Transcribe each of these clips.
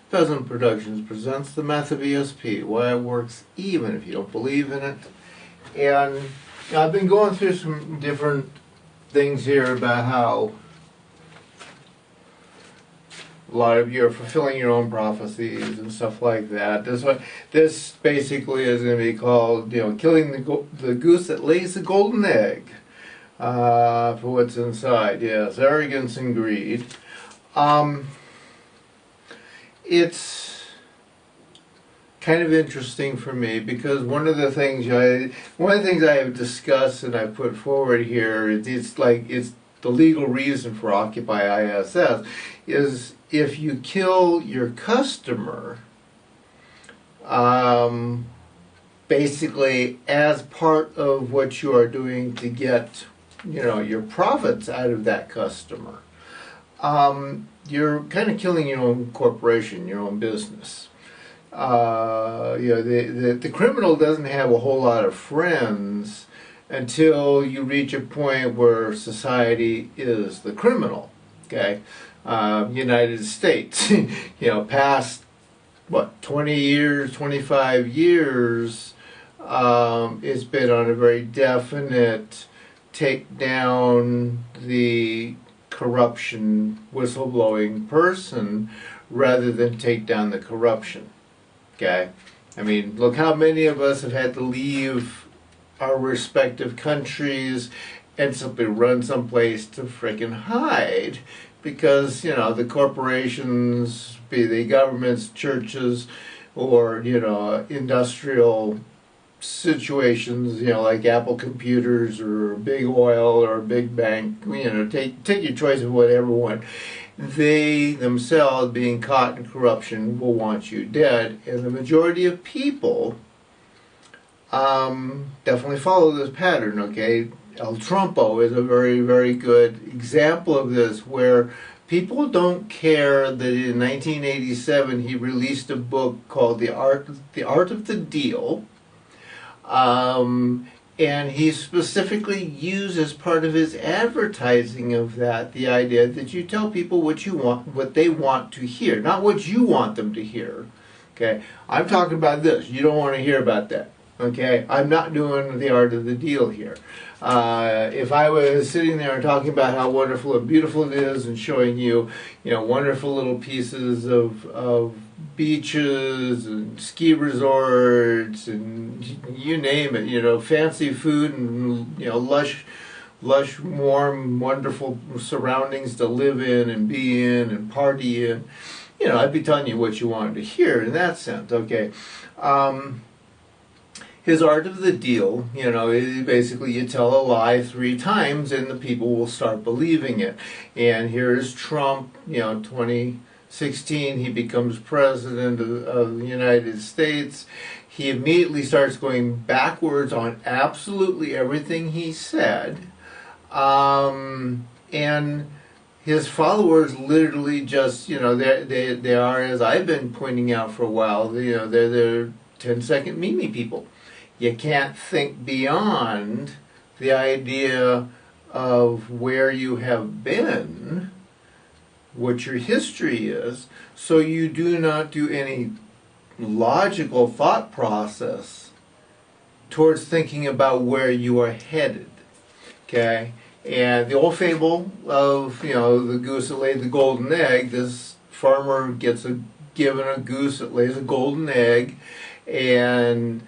Pheasant Productions presents the math of ESP, why it works even if you don't believe in it. And I've been going through some different things here about how a lot of you are fulfilling your own prophecies and stuff like that. This basically is going to be called, killing the goose that lays the golden egg for what's inside. Yes, arrogance and greed. It's kind of interesting for me because one of the things I have discussed and I put forward here it's the legal reason for OccupyISS is if you kill your customer, basically as part of what you are doing to get your profits out of that customer, you're kind of killing your own corporation, your own business. The criminal doesn't have a whole lot of friends until you reach a point where society is the criminal. Okay, United States, past what 20 years, 25 years, it's been on a very definite take down the corruption whistleblowing person rather than take down the corruption. Okay, I mean, look how many of us have had to leave our respective countries and simply run someplace to frickin' hide because the corporations, be they governments, churches, or industrial situations, like Apple Computers or Big Oil or Big Bank, take your choice of whatever one. They themselves, being caught in corruption, will want you dead, and the majority of people definitely follow this pattern. Okay, El Trumpo is a very, very good example of this, where people don't care that in 1987 he released a book called The Art of the Deal. And he specifically used as part of his advertising of that the idea that you tell people what you want, what they want to hear, not what you want them to hear. Okay, I'm talking about this. You don't want to hear about that. Okay, I'm not doing the art of the deal here. If I was sitting there and talking about how wonderful and beautiful it is and showing you, wonderful little pieces of beaches and ski resorts and you name it, fancy food and lush, warm, wonderful surroundings to live in and be in and party in, I'd be telling you what you wanted to hear in that sense. Okay. His art of the deal, basically you tell a lie 3 times and the people will start believing it. And here's Trump, 2016, he becomes president of the United States. He immediately starts going backwards on absolutely everything he said. And his followers literally just, they are, as I've been pointing out for a while, they're 10-second meme people. You can't think beyond the idea of where you have been, what your history is, so you do not do any logical thought process towards thinking about where you are headed. Okay? And the old fable of, the goose that laid the golden egg, this farmer gets given a goose that lays a golden egg, and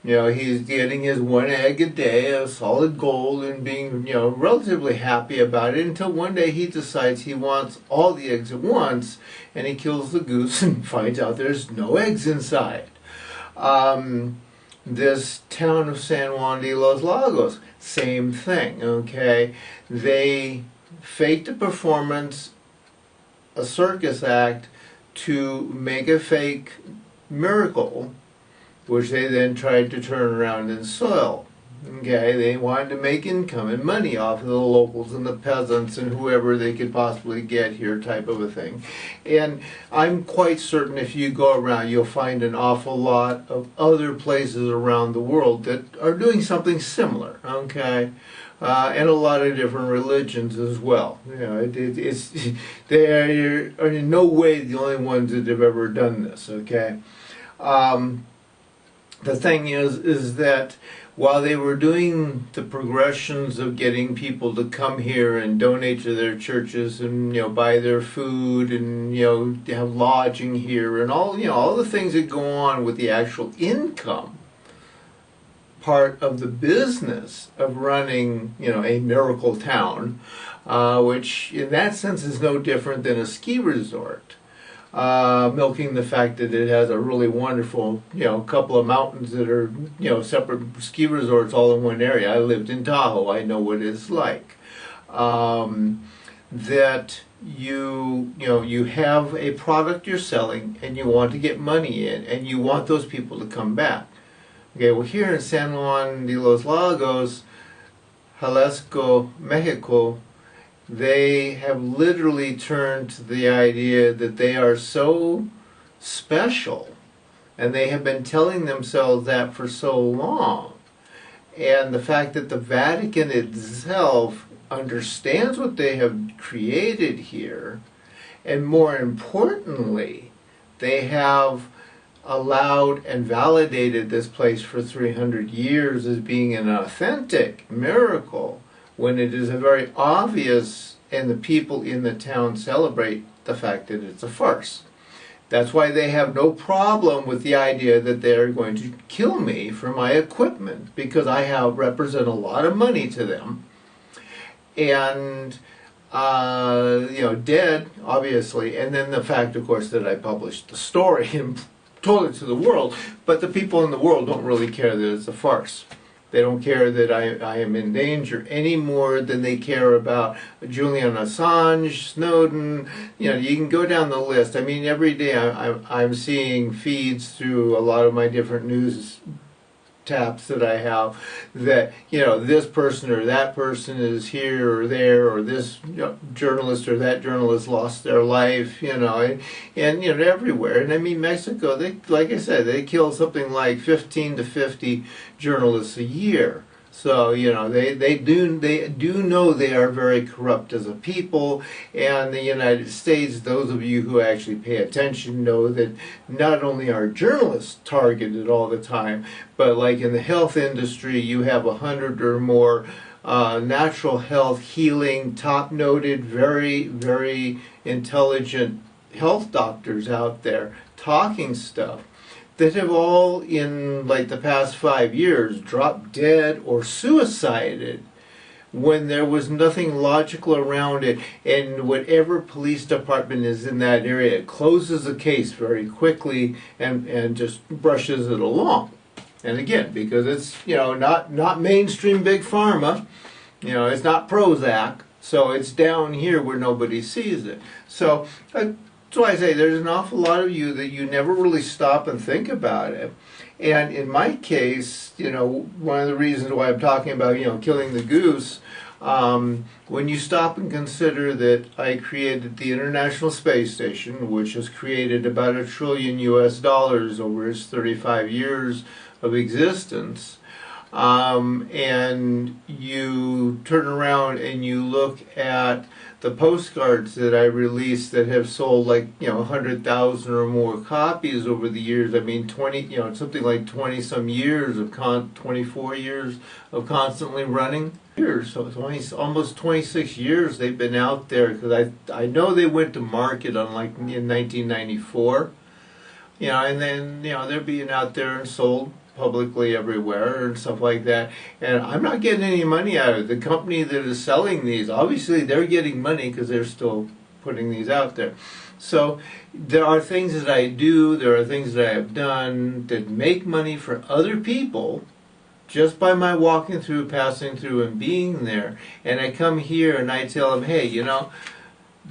he's getting his 1 egg a day of solid gold and being, relatively happy about it until one day he decides he wants all the eggs at once and he kills the goose and finds out there's no eggs inside. This town of San Juan de los Lagos, same thing, okay? They faked a performance, a circus act, to make a fake miracle, which they then tried to turn around and sell. Okay, they wanted to make income and money off of the locals and the peasants and whoever they could possibly get here, type of a thing. And I'm quite certain if you go around, you'll find an awful lot of other places around the world that are doing something similar. Okay, and a lot of different religions as well. You know, they are in no way the only ones that have ever done this. Okay, the thing is that while they were doing the progressions of getting people to come here and donate to their churches and, you know, buy their food and, you know, have lodging here and all, you know, all the things that go on with the actual income part of the business of running, you know, a miracle town, which in that sense is no different than a ski resort. Milking the fact that it has a really wonderful, you know, couple of mountains that are, you know, separate ski resorts all in one area. I lived in Tahoe. I know what it's like. That you have a product you're selling and you want to get money in and you want those people to come back. Okay, well here in San Juan de los Lagos, Jalisco, Mexico, they have literally turned to the idea that they are so special, and they have been telling themselves that for so long. And the fact that the Vatican itself understands what they have created here, and more importantly, they have allowed and validated this place for 300 years as being an authentic miracle, when it is a very obvious, and the people in the town celebrate the fact that it's a farce. That's why they have no problem with the idea that they're going to kill me for my equipment, because I represent a lot of money to them. And, you know, dead, obviously, and then the fact, of course, that I published the story and told it to the world, but the people in the world don't really care that it's a farce. They don't care that I am in danger any more than they care about Julian Assange, Snowden. You know, you can go down the list. I mean, every day I'm seeing feeds through a lot of my different news tabs that I have that, you know, this person or that person is here or there, or this, you know, journalist or that journalist lost their life, you know, and you know, everywhere. And I mean, Mexico, they, like I said, they kill something like 15 to 50 journalists a year. So, you know, they do know they are very corrupt as a people, and the United States, those of you who actually pay attention know that not only are journalists targeted all the time, but like in the health industry, you have 100 or more natural health, healing, top-noted, very, very intelligent health doctors out there talking stuff that have all, in like the past 5 years, dropped dead or suicided when there was nothing logical around it, and whatever police department is in that area closes the case very quickly and just brushes it along. And again, because it's, you know, not mainstream big pharma, you know, it's not Prozac, so it's down here where nobody sees it. So that's why I say there's an awful lot of you that you never really stop and think about it. And in my case, you know, one of the reasons why I'm talking about, you know, killing the goose, when you stop and consider that I created the International Space Station, which has created about $1 trillion over its 35 years of existence, and you turn around and you look at the postcards that I released that have sold like, you know, 100,000 or more copies over the years. I mean, 20, you know, something like 20 some years of 24 years of constantly running. So it's almost 26 years they've been out there, because I know they went to market on like in 1994, you know, and then, you know, they're being out there and sold publicly everywhere and stuff like that, and I'm not getting any money out of it. The company that is selling these, obviously they're getting money because they're still putting these out there. So there are things that I do, there are things that I have done that make money for other people just by my walking through, passing through, and being there. And I come here and I tell them, hey, you know,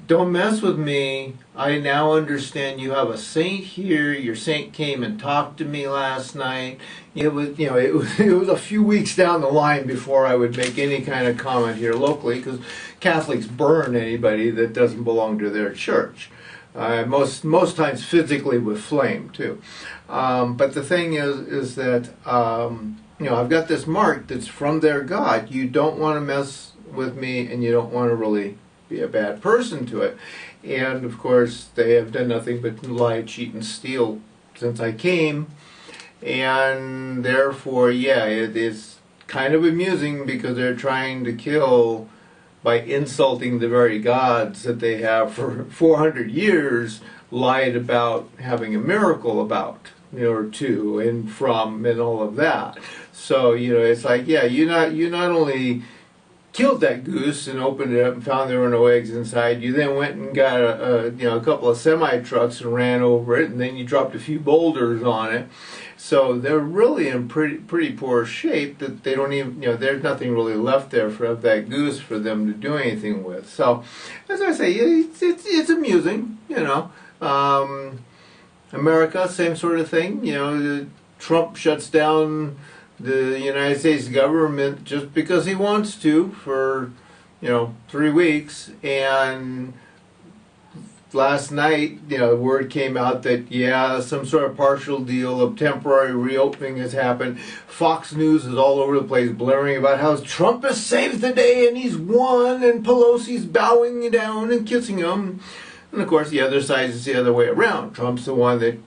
don't mess with me. I now understand you have a saint here. Your saint came and talked to me last night. It was, you know, it was a few weeks down the line before I would make any kind of comment here locally, because Catholics burn anybody that doesn't belong to their church. Most times physically with flame too. But the thing is that I've got this mark that's from their God. You don't want to mess with me, and you don't want to really be a bad person to it. And of course, they have done nothing but lie, cheat, and steal since I came. And therefore, yeah, it is kind of amusing because they're trying to kill by insulting the very gods that they have for 400 years lied about having a miracle about, or two and from and all of that. So, it's like, yeah, you not only killed that goose and opened it up and found there were no eggs inside, you then went and got a couple of semi-trucks and ran over it, and then you dropped a few boulders on it. So they're really in pretty poor shape that they don't even, there's nothing really left there for that goose for them to do anything with. So, as I say, it's amusing, America, same sort of thing, Trump shuts down the United States government just because he wants to for 3 weeks, and last night word came out that some sort of partial deal of temporary reopening has happened. Fox News is all over the place blaring about how Trump has saved the day and he's won, and Pelosi's bowing down and kissing him, and of course the other side is the other way around. Trump's the one that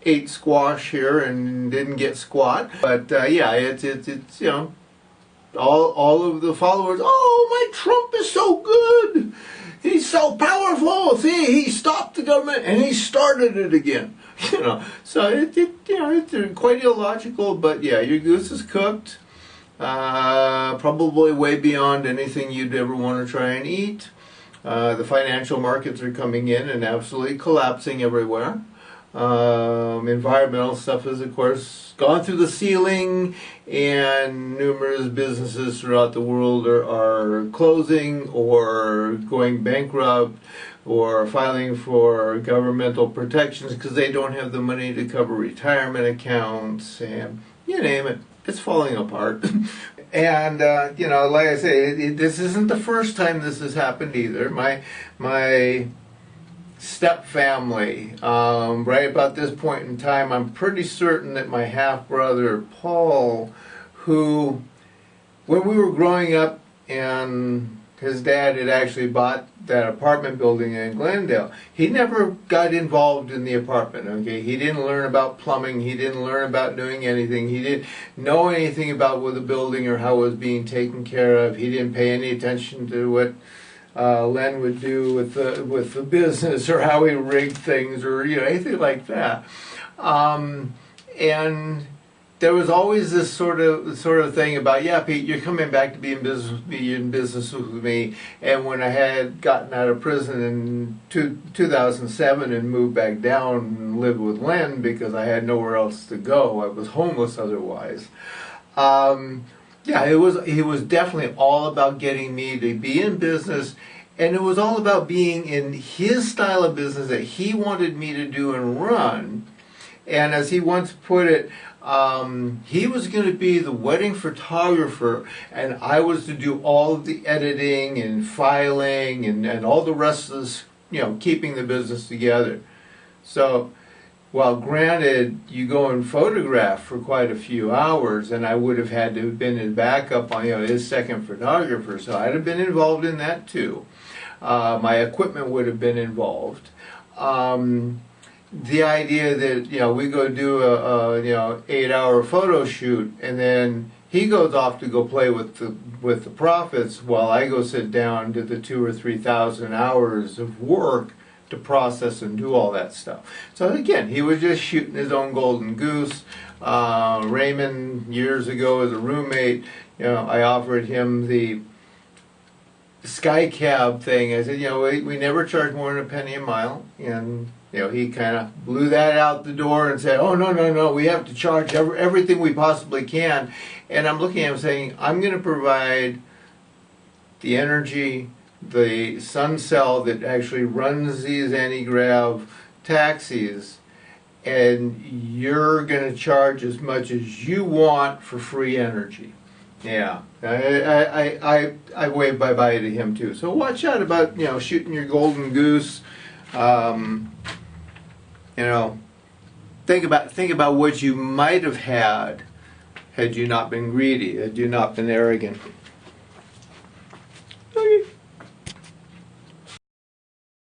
ate squash here and didn't get squat. But it's all of the followers. Oh, my Trump is so good. He's so powerful. See, he stopped the government and he started it again. So it's quite illogical. But yeah, your goose is cooked. Probably way beyond anything you'd ever want to try and eat. The financial markets are coming in and absolutely collapsing everywhere. Environmental stuff has, of course, gone through the ceiling, and numerous businesses throughout the world are closing or going bankrupt or filing for governmental protections because they don't have the money to cover retirement accounts, and you name it, it's falling apart. And, like I say, this isn't the first time this has happened either. My step family, right about this point in time, I'm pretty certain that my half-brother Paul, who, when we were growing up and his dad had actually bought that apartment building in Glendale, he never got involved in the apartment, okay? He didn't learn about plumbing, he didn't learn about doing anything, he didn't know anything about what the building or how it was being taken care of, he didn't pay any attention to what Len would do with the business or how he rigged things or anything like that, and there was always this sort of thing about, yeah, Pete, you're coming back to be in business with me. And when I had gotten out of prison in 2007 and moved back down and lived with Len because I had nowhere else to go, I was homeless otherwise. Yeah, it was definitely all about getting me to be in business, and it was all about being in his style of business that he wanted me to do and run. And as he once put it, he was going to be the wedding photographer, and I was to do all of the editing and filing and all the rest of this, keeping the business together. So, well, granted, you go and photograph for quite a few hours, and I would have had to have been his backup on, his second photographer, so I'd have been involved in that too. My equipment would have been involved. The idea that, we go do a 8-hour photo shoot, and then he goes off to go play with the profits while I go sit down to the 2,000 or 3,000 hours of work to process and do all that stuff. So again, he was just shooting his own golden goose. Raymond, years ago as a roommate, I offered him the sky cab thing. I said, we never charge more than a penny a mile, and he kind of blew that out the door and said, oh, no, we have to charge everything we possibly can. And I'm looking at him saying, I'm going to provide the energy, the sun cell that actually runs these anti-grav taxis, and you're going to charge as much as you want for free energy. Yeah, I wave bye-bye to him too. So watch out about, shooting your golden goose. Think about what you might have had had you not been greedy, had you not been arrogant.